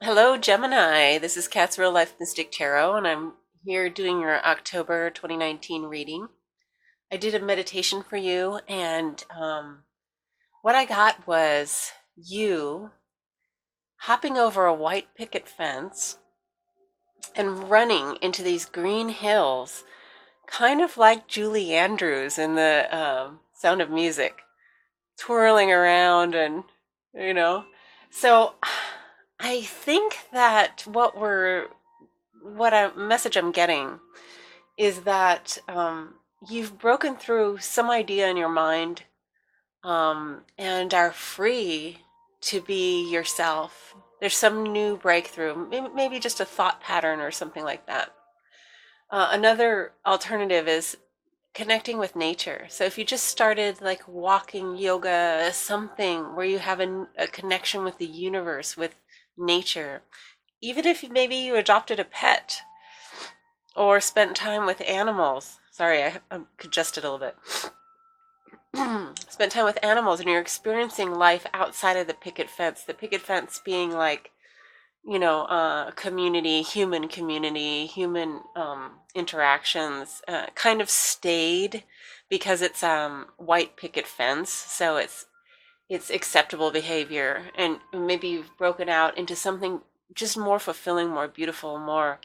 Hello, Gemini. This is Kat's Real Life Mystic Tarot, and I'm here doing your October 2019 reading. I did a meditation for you, and what I got was you hopping over a white picket fence and running into these green hills, kind of like Julie Andrews in the Sound of Music, twirling around and, you know. So I think that what a message I'm getting is that you've broken through some idea in your mind and are free to be yourself. There's some new breakthrough, maybe just a thought pattern or something like that. Another alternative is connecting with nature. So if you just started like walking, yoga, something where you have a connection with the universe, with nature, even if maybe you adopted a pet or spent time with animals. Sorry, I'm congested a little bit. Spent time with animals and you're experiencing life outside of the picket fence. The picket fence being like, community, human interactions, kind of stayed because it's white picket fence, so it's acceptable behavior, and maybe you've broken out into something just more fulfilling, more beautiful, more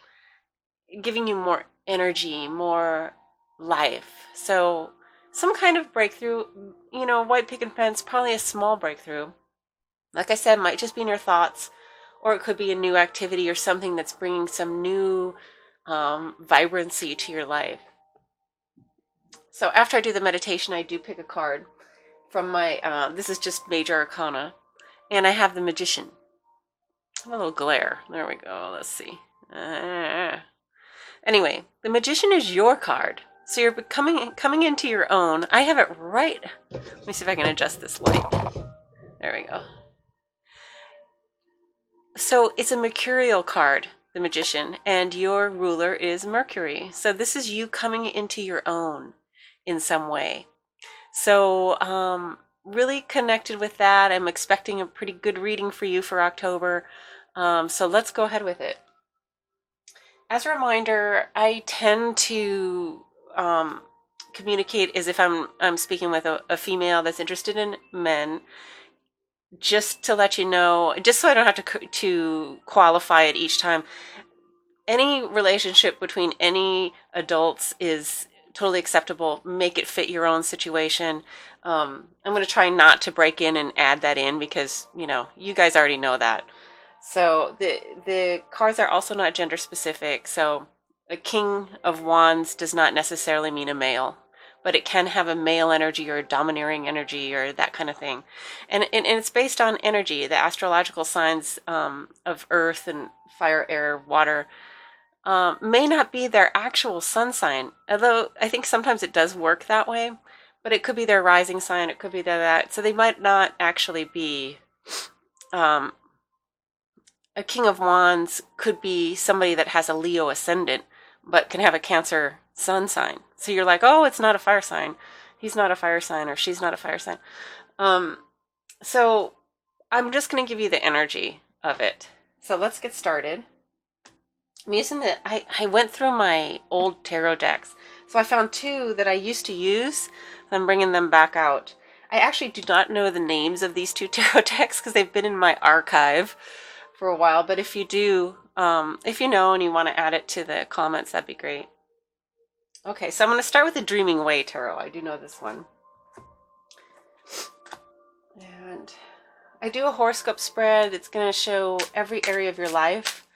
giving you more energy, more life. So some kind of breakthrough, white picket fence, probably a small breakthrough. Like I said, might just be in your thoughts, or it could be a new activity or something that's bringing some new vibrancy to your life. So after I do the meditation, I do pick a card from my, this is just Major Arcana, and I have the Magician. I have a little glare. There we go. Let's see. Anyway, the Magician is your card. So you're coming into your own. I have it right. Let me see if I can adjust this light. There we go. So it's a mercurial card, the Magician, and your ruler is Mercury. So this is you coming into your own in some way. So really connected with that. I'm expecting a pretty good reading for you for October. So let's go ahead with it. As a reminder, I tend to communicate as if I'm speaking with a female that's interested in men. Just to let you know, just so I don't have to qualify it each time, any relationship between any adults is totally acceptable. Make it fit your own situation. I'm going to try not to break in and add that in because, you guys already know that. So the cards are also not gender specific. So a King of Wands does not necessarily mean a male, but it can have a male energy or a domineering energy or that kind of thing. And it's based on energy, the astrological signs of earth and fire, air, water. May not be their actual sun sign, although I think sometimes it does work that way, but it could be their rising sign, it could be that. So they might not actually be um, a King of Wands could be somebody that has a Leo ascendant, but can have a Cancer sun sign. So you're like, oh, it's not a fire sign. He's not a fire sign, or she's not a fire sign. So I'm just going to give you the energy of it. So let's get started. I'm using I went through my old tarot decks. So I found two that I used to use. I'm bringing them back out. I actually do not know the names of these two tarot decks because they've been in my archive for a while. But if you do, if you know and you want to add it to the comments, that'd be great. Okay, so I'm going to start with the Dreaming Way Tarot. I do know this one. And I do a horoscope spread. It's going to show every area of your life.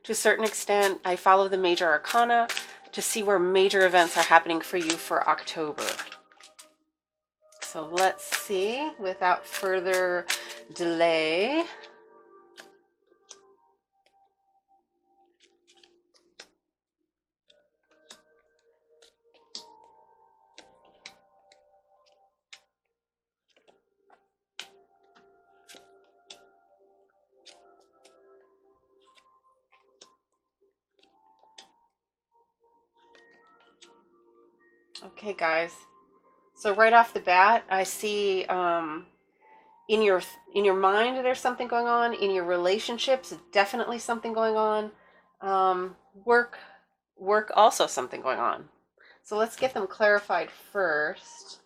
To a certain extent, I follow the major arcana to see where major events are happening for you for October. So let's see, without further delay. Okay, guys. So right off the bat, I see in your mind, there's something going on. In your relationships, definitely something going on. Um, work, work also something going on. So let's get them clarified first,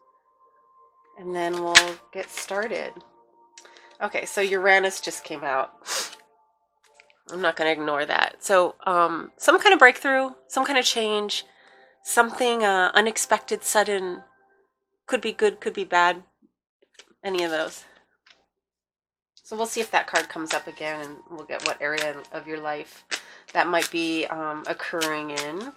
and then we'll get started. Okay, so Uranus just came out. I'm not going to ignore that. So some kind of breakthrough, some kind of change, something unexpected, sudden, could be good, could be bad, any of those. So we'll see if that card comes up again, and we'll get what area of your life that might be occurring in.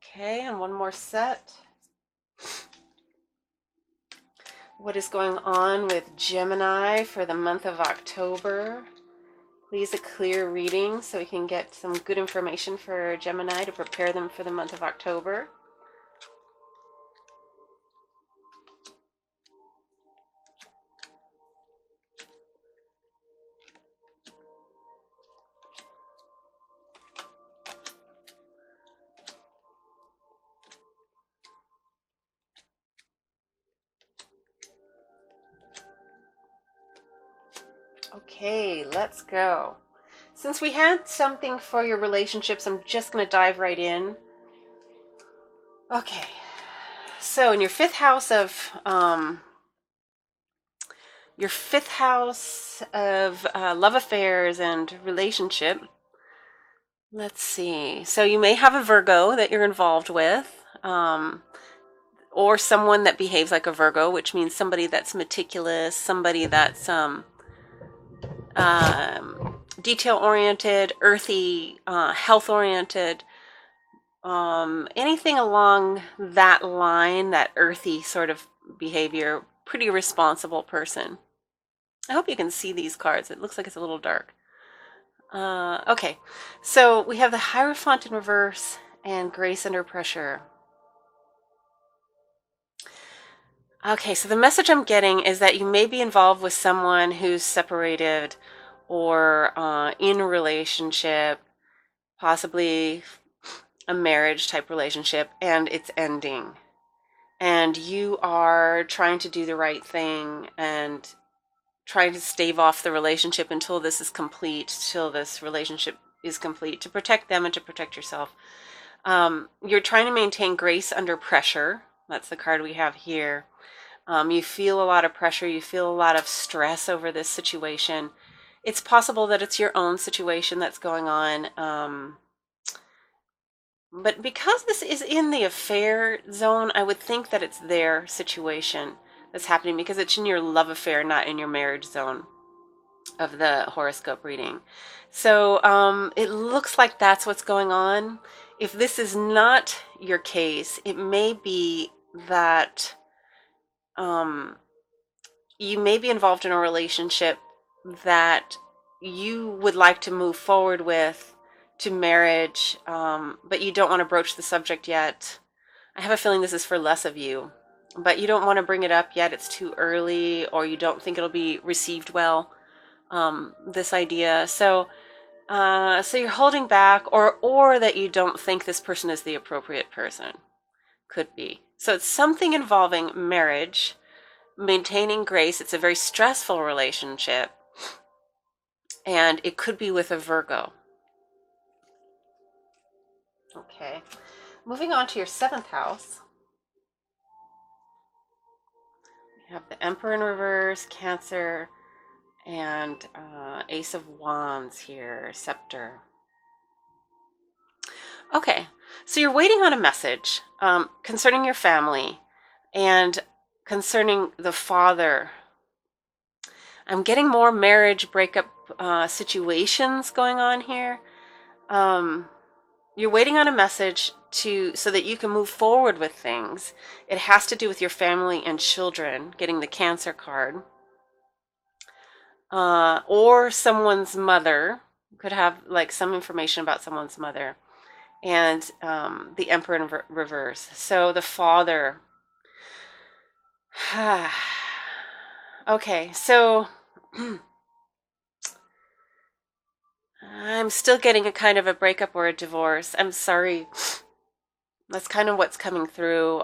Okay, and one more set. What is going on with Gemini for the month of October? Please a clear reading so we can get some good information for Gemini to prepare them for the month of October. Okay, let's go. Since we had something for your relationships, I'm just going to dive right in. Okay, so in your fifth house of love affairs and relationship, let's see. So you may have a Virgo that you're involved with, or someone that behaves like a Virgo, which means somebody that's meticulous, somebody that's detail-oriented, earthy, health-oriented, anything along that line, that earthy sort of behavior, pretty responsible person. I hope you can see these cards. It looks like it's a little dark. Okay, so we have the Hierophant in reverse and Grace under pressure. Okay, so the message I'm getting is that you may be involved with someone who's separated or in a relationship, possibly a marriage type relationship, and it's ending. And you are trying to do the right thing and trying to stave off the relationship until this is complete, till this relationship is complete, to protect them and to protect yourself. You're trying to maintain grace under pressure. That's the card we have here. You feel a lot of pressure. You feel a lot of stress over this situation. It's possible that it's your own situation that's going on. But because this is in the affair zone, I would think that it's their situation that's happening because it's in your love affair, not in your marriage zone of the horoscope reading. So it looks like that's what's going on. If this is not your case, it may be that you may be involved in a relationship that you would like to move forward with to marriage, but you don't want to broach the subject yet. I have a feeling this is for less of you, but you don't want to bring it up yet. It's too early, or you don't think it'll be received well, this idea. So you're holding back, or that you don't think this person is the appropriate person. Could be. So it's something involving marriage, maintaining grace. It's a very stressful relationship, and it could be with a Virgo. Okay, moving on to your seventh house. You have the Emperor in reverse, Cancer, and Ace of Wands here, Scepter. Okay, so you're waiting on a message concerning your family and concerning the father. I'm getting more marriage breakup situations going on here. You're waiting on a message so that you can move forward with things. It has to do with your family and children, getting the Cancer card. Or someone's mother. Could have like some information about someone's mother. and the Emperor in reverse. So the Father. Okay, so I'm still getting a kind of a breakup or a divorce. I'm sorry. That's kind of what's coming through.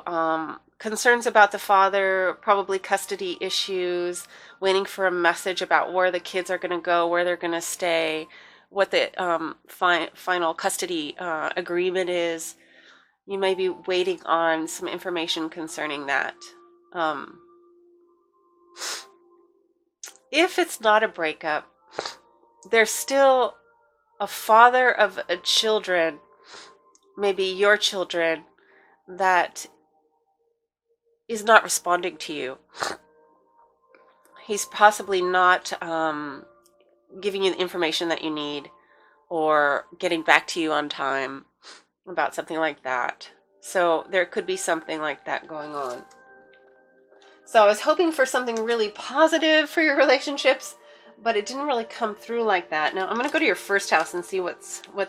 Concerns about the father, probably custody issues, waiting for a message about where the kids are going to go, where they're going to stay, what the final custody agreement is. You may be waiting on some information concerning that. If it's not a breakup, there's still a father of a children, maybe your children, that is not responding to you. He's possibly not giving you the information that you need or getting back to you on time about something like that. So there could be something like that going on. So I was hoping for something really positive for your relationships, but it didn't really come through like that. Now I'm going to go to your first house and see what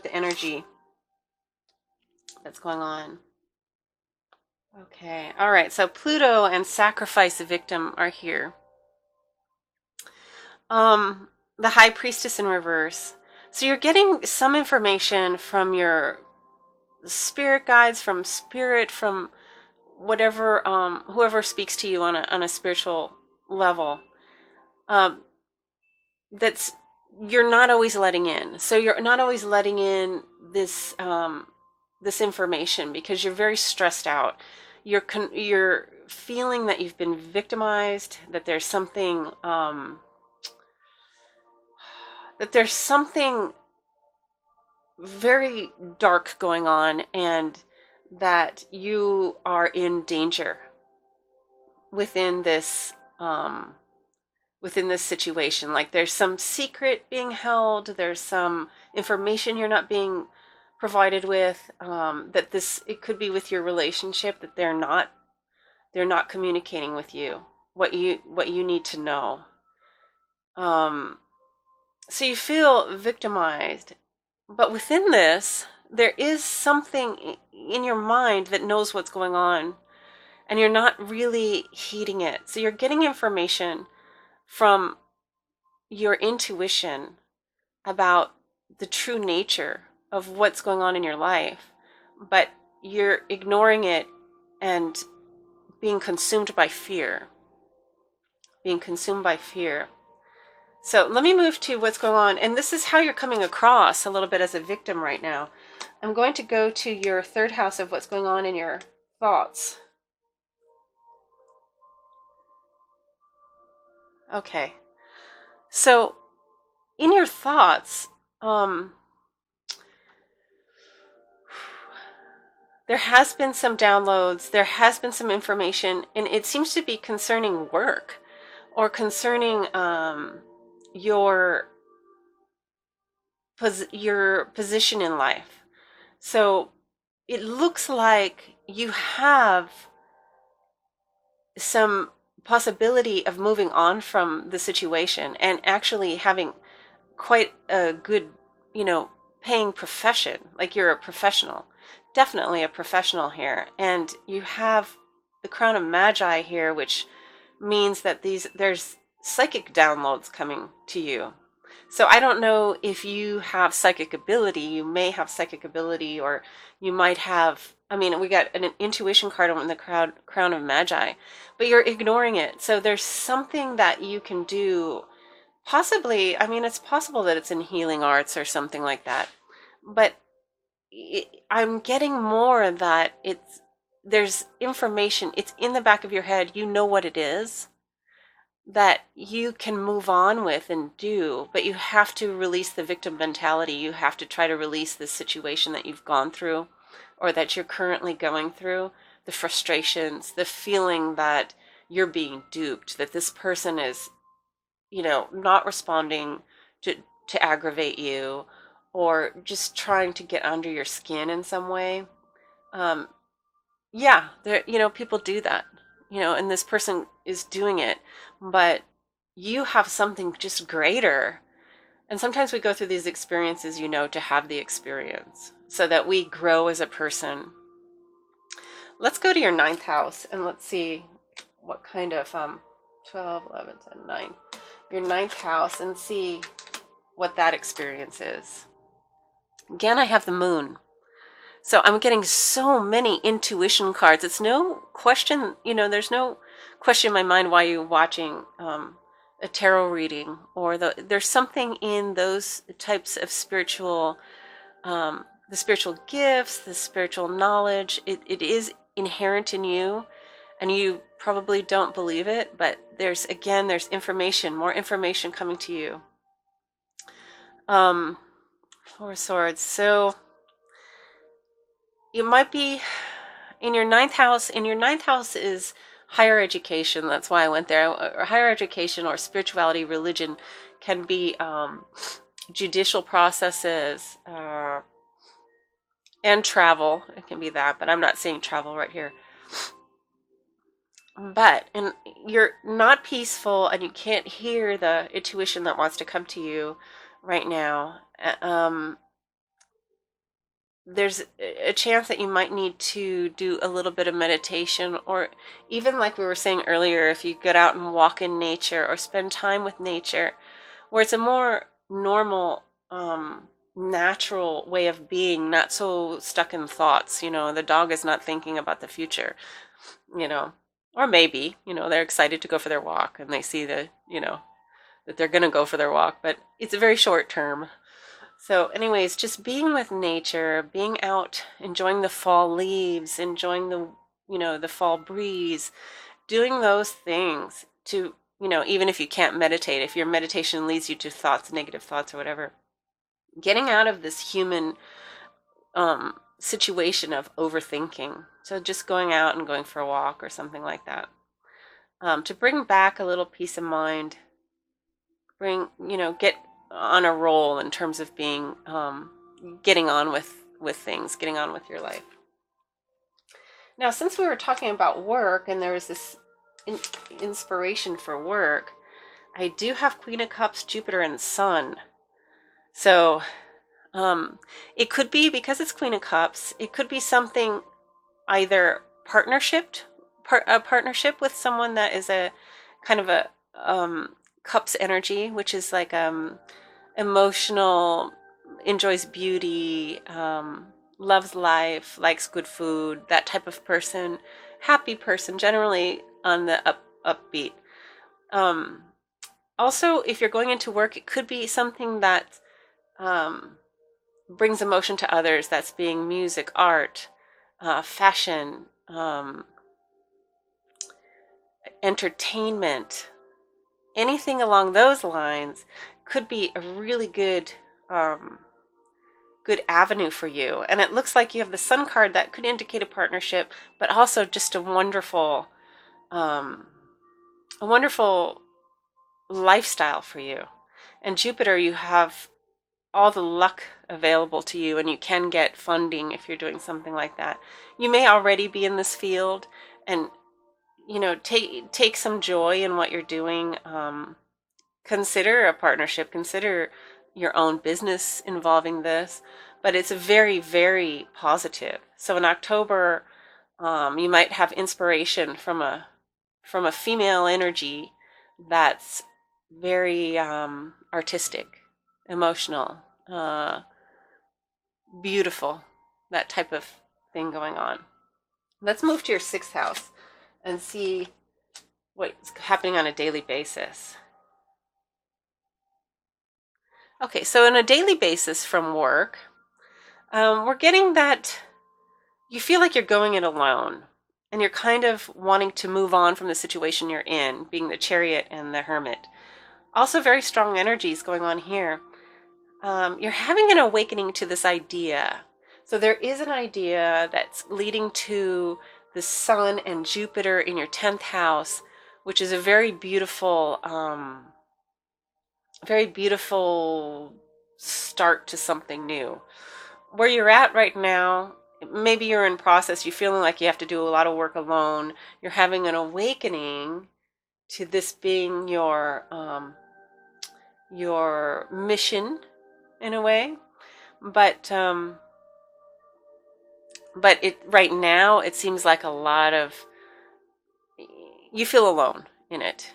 the energy that's going on. Okay. All right. So Pluto and sacrifice victim are here. The High Priestess in reverse. So you're getting some information from your spirit guides, from spirit, from whatever, whoever speaks to you on a spiritual level. That's you're not always letting in. So you're not always letting in this this information because you're very stressed out. You're feeling that you've been victimized. That there's something very dark going on, and that you are in danger within this situation. Like there's some secret being held, there's some information you're not being provided with, that it could be with your relationship, that they're not communicating with you what you need to know. So you feel victimized, but within this there is something in your mind that knows what's going on, and you're not really heeding it. So you're getting information from your intuition about the true nature of what's going on in your life, but you're ignoring it and being consumed by fear. So let me move to what's going on, and this is how you're coming across a little bit as a victim right now. I'm going to go to your third house of what's going on in your thoughts. Okay. So in your thoughts, there has been some downloads, there has been some information, and it seems to be concerning work or concerning your position in life. So it looks like you have some possibility of moving on from the situation and actually having quite a good, paying profession. Like you're a professional, definitely a professional here. And you have the Crown of Magi here, which means that there's psychic downloads coming to you. So I don't know if you have psychic ability. You may have psychic ability, or you might have, we got an intuition card on the Crown of Magi, but you're ignoring it. So there's something that you can do. Possibly, it's possible that it's in healing arts or something like that. But I'm getting more that there's information, it's in the back of your head, you know what it is, that you can move on with and do, but you have to release the victim mentality. You have to try to release the situation that you've gone through or that you're currently going through, the frustrations, the feeling that you're being duped, that this person is, not responding to aggravate you or just trying to get under your skin in some way. Yeah, people do that, and this person is doing it, but you have something just greater And sometimes we go through these experiences, to have the experience so that we grow as a person. Let's go to your ninth house and let's see what kind of 12, 11, 10, 9. Your ninth house and see what that experience is. Again, I have the moon. So I'm getting so many intuition cards. It's no question, there's no question in my mind why you're watching a tarot reading, or there's something in those types of spiritual, the spiritual gifts, the spiritual knowledge. It is inherent in you, and you probably don't believe it, but there's information, more information coming to you. Four of Swords. So you might be in your ninth house. In your ninth house is higher education. That's why I went there. Or higher education or spirituality, religion can be judicial processes and travel. It can be that, but I'm not seeing travel right here. But you're not peaceful, and you can't hear the intuition that wants to come to you right now. There's a chance that you might need to do a little bit of meditation, or even like we were saying earlier, if you get out and walk in nature or spend time with nature, where it's a more normal, natural way of being, not so stuck in thoughts. The dog is not thinking about the future, or maybe, they're excited to go for their walk and they see that they're going to go for their walk, but it's a very short term. So anyways, just being with nature, being out, enjoying the fall leaves, enjoying the fall breeze, doing those things to, even if you can't meditate, if your meditation leads you to thoughts, negative thoughts or whatever, getting out of this human situation of overthinking. So just going out and going for a walk or something like that, to bring back a little peace of mind, get on a roll in terms of being, getting on with things, getting on with your life. Now, since we were talking about work and there was this inspiration for work, I do have Queen of Cups, Jupiter, and Sun. So it could be, because it's Queen of Cups, it could be something either a partnership with someone that is a kind of a Cups energy, which is like emotional, enjoys beauty, loves life, likes good food, that type of person, happy person, generally on the upbeat. Also, if you're going into work, it could be something that brings emotion to others. That's being music, art, fashion, entertainment, anything along those lines could be a really good avenue for you. And it looks like you have the Sun card that could indicate a partnership, but also just a wonderful lifestyle for you. And Jupiter, you have all the luck available to you, and you can get funding if you're doing something like that. You may already be in this field and take some joy in what you're doing. Consider a partnership, consider your own business involving this, but it's very, very positive. So in October, you might have inspiration from a female energy that's very artistic, emotional, beautiful, that type of thing going on. Let's move to your sixth house and see what's happening on a daily basis. Okay, so on a daily basis from work, we're getting that you feel like you're going it alone, and you're kind of wanting to move on from the situation you're in, being the Chariot and the Hermit. Also very strong energies going on here. You're having an awakening to this idea. So there is an idea that's leading to the Sun and Jupiter in your 10th house, which is a very beautiful start to something new. Where you're at right now, maybe you're in process, you're feeling like you have to do a lot of work alone. You're having an awakening to this being your your mission in a way. But it right now it seems like a lot of, you feel alone in it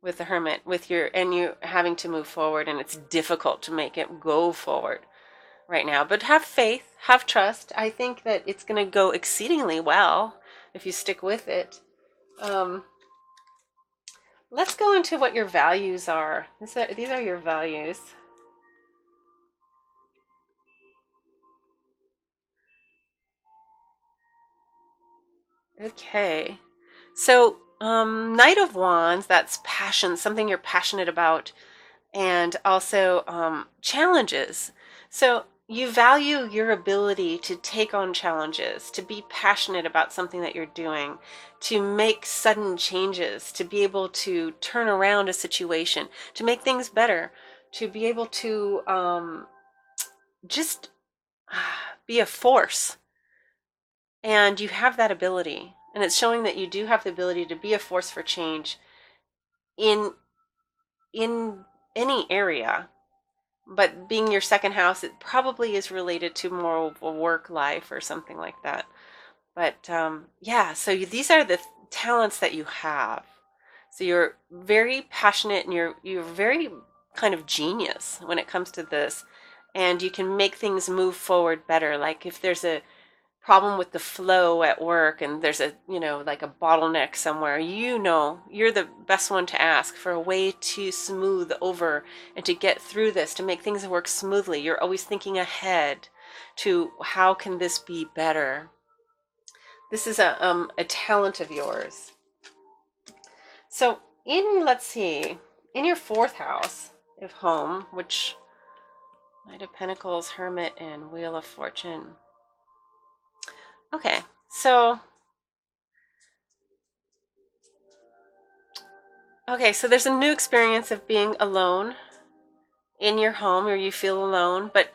with the Hermit, with your, and you having to move forward, and it's difficult to make it go forward right now. But have faith, have trust. I think that it's going to go exceedingly well if you stick with it. Let's go into what your values are. These are your values. Okay. So, Knight of Wands, that's passion, something you're passionate about, and also challenges. So, you value your ability to take on challenges, to be passionate about something that you're doing, to make sudden changes, to be able to turn around a situation, to make things better, to be able to just be a force. And you have that ability. And it's showing that you do have the ability to be a force for change in any area. But being your second house, it probably is related to more of a work life or something like that. But yeah, so these are the talents that you have. So you're very passionate, and you're very kind of genius when it comes to this. And you can make things move forward better. Like if there's a problem with the flow at work and there's a, like a bottleneck somewhere, you're the best one to ask for a way to smooth over and to get through this, to make things work smoothly. You're always thinking ahead to how can this be better. This is a talent of yours. So let's see, in your fourth house of home, which Knight of Pentacles, Hermit, and Wheel of Fortune. Okay, so there's a new experience of being alone in your home, or you feel alone, but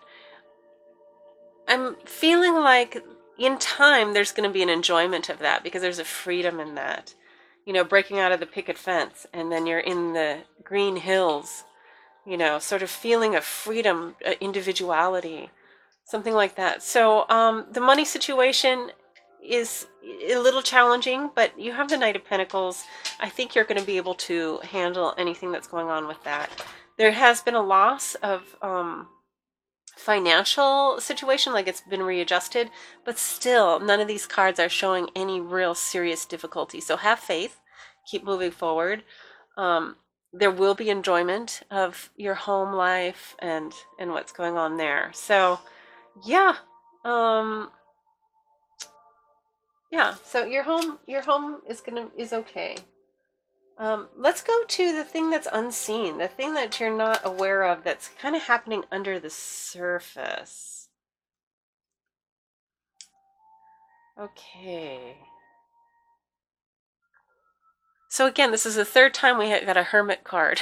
I'm feeling like in time there's going to be an enjoyment of that, because there's a freedom in that. Breaking out of the picket fence, and then you're in the green hills, sort of feeling of freedom, individuality, something like that. So the money situation is a little challenging, but you have the Knight of Pentacles. I think you're going to be able to handle anything that's going on with that. There has been a loss of financial situation, like it's been readjusted, but still none of these cards are showing any real serious difficulty. So have faith, keep moving forward. There will be enjoyment of your home life and what's going on there. So yeah, so your home is okay. Let's go to the thing that's unseen, the thing that you're not aware of, that's kind of happening under the surface. Okay. So again, this is the third time we got a Hermit card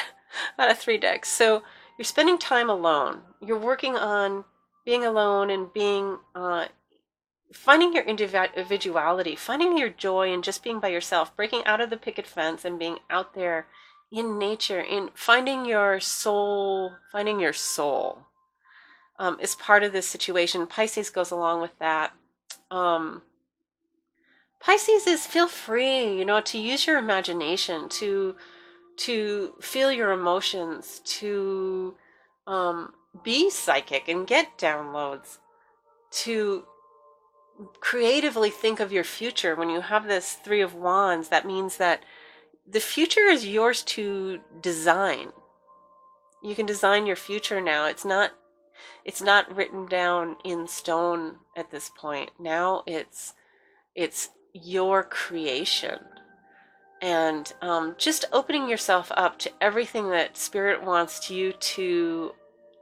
out of 3 decks. So you're spending time alone. You're working on being alone and being finding your individuality, finding your joy in just being by yourself, breaking out of the picket fence and being out there in nature, in finding your soul. Is part of this situation. Pisces goes along with that. Pisces is feel free, to use your imagination, to feel your emotions, to be psychic and get downloads, to creatively think of your future. When you have this 3 of Wands, that means that the future is yours to design. You can design your future now. It's not written down in stone at this point. Now it's your creation. And just opening yourself up to everything that Spirit wants you to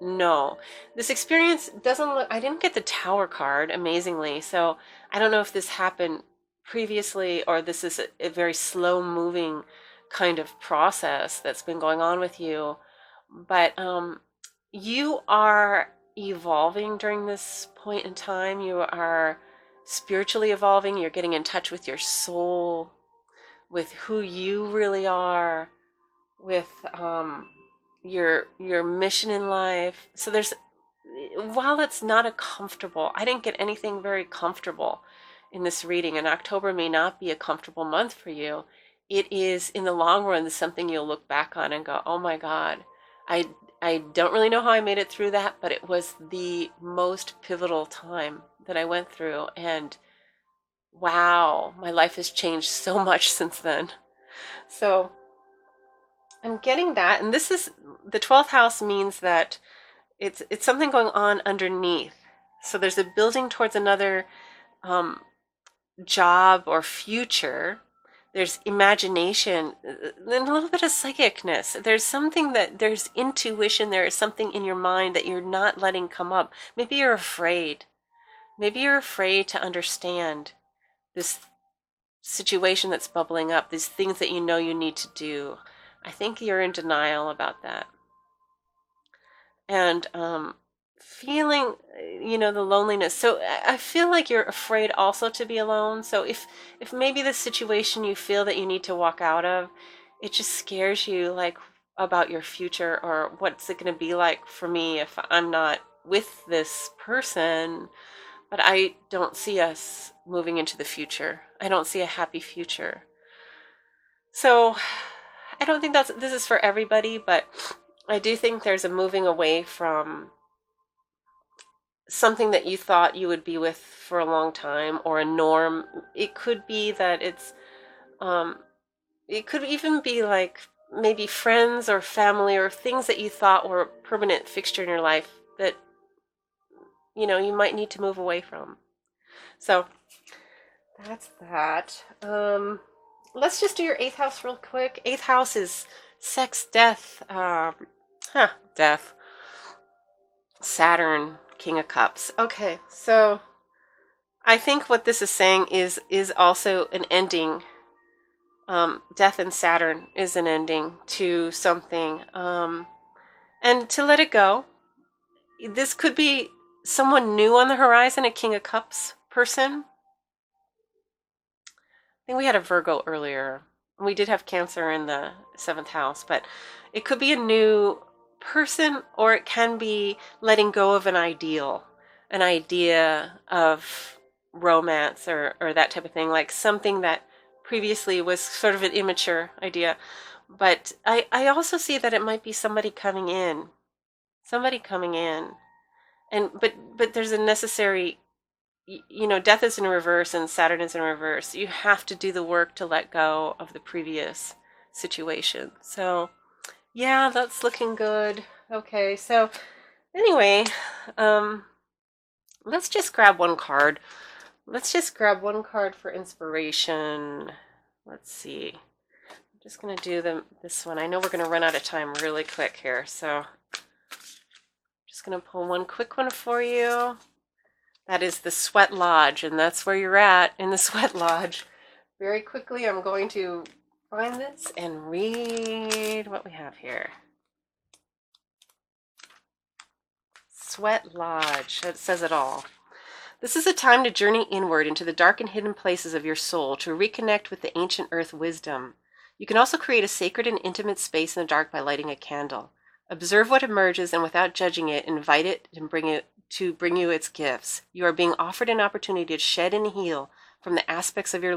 know. This experience doesn't look, I didn't get the Tower card, amazingly, so I don't know if this happened previously or this is a very slow moving kind of process that's been going on with you. But you are evolving during this point in time. You are spiritually evolving. You're getting in touch with your soul, with who you really are, with your mission in life. So there's, while it's not a comfortable, I didn't get anything very comfortable in this reading, and October may not be a comfortable month for you. It is, in the long run, something you'll look back on and go, oh my God, I I don't really know how I made it through that, but it was the most pivotal time that I went through. And wow, my life has changed so much since then. So I'm getting that. And this is, the 12th house means that it's something going on underneath. So there's a building towards another um, job or future. There's imagination, and a little bit of psychicness. There's something that, there's intuition, there is something in your mind that you're not letting come up. Maybe you're afraid. Maybe you're afraid to understand this situation that's bubbling up, these things that you know you need to do. I think you're in denial about that. And feeling, the loneliness. So I feel like you're afraid also to be alone. So if maybe the situation you feel that you need to walk out of, it just scares you, like, about your future, or what's it going to be like for me if I'm not with this person. But I don't see us moving into the future. I don't see a happy future. So I don't think this is for everybody, but I do think there's a moving away from something that you thought you would be with for a long time, or a norm. It could be that it could even be like maybe friends or family, or things that you thought were a permanent fixture in your life that, you might need to move away from. So that's that. Let's just do your 8th house real quick. 8th house is sex, death, death. Saturn, King of Cups. Okay, so I think what this is saying is also an ending. Death and Saturn is an ending to something, and to let it go. This could be someone new on the horizon, a King of Cups person. I think we had a Virgo earlier. We did have Cancer in the 7th house, but it could be a new person, or it can be letting go of an idea of romance, or that type of thing, like something that previously was sort of an immature idea. But I also see that it might be somebody coming in, and but there's a necessary, death is in reverse and Saturn is in reverse. You have to do the work to let go of the previous situation. So yeah, that's looking good. Okay, so anyway, let's just grab one card. Let's just grab one card for inspiration. Let's see. I'm just going to do this one. I know we're going to run out of time really quick here, so I'm just going to pull one quick one for you. That is the Sweat Lodge, and that's where you're at, in the Sweat Lodge. Very quickly, I'm going to find this and read what we have here. Sweat Lodge. That says it all. This is a time to journey inward into the dark and hidden places of your soul, to reconnect with the ancient earth wisdom. You can also create a sacred and intimate space in the dark by lighting a candle. Observe what emerges, and without judging it, invite it and bring you its gifts. You are being offered an opportunity to shed and heal from the aspects of your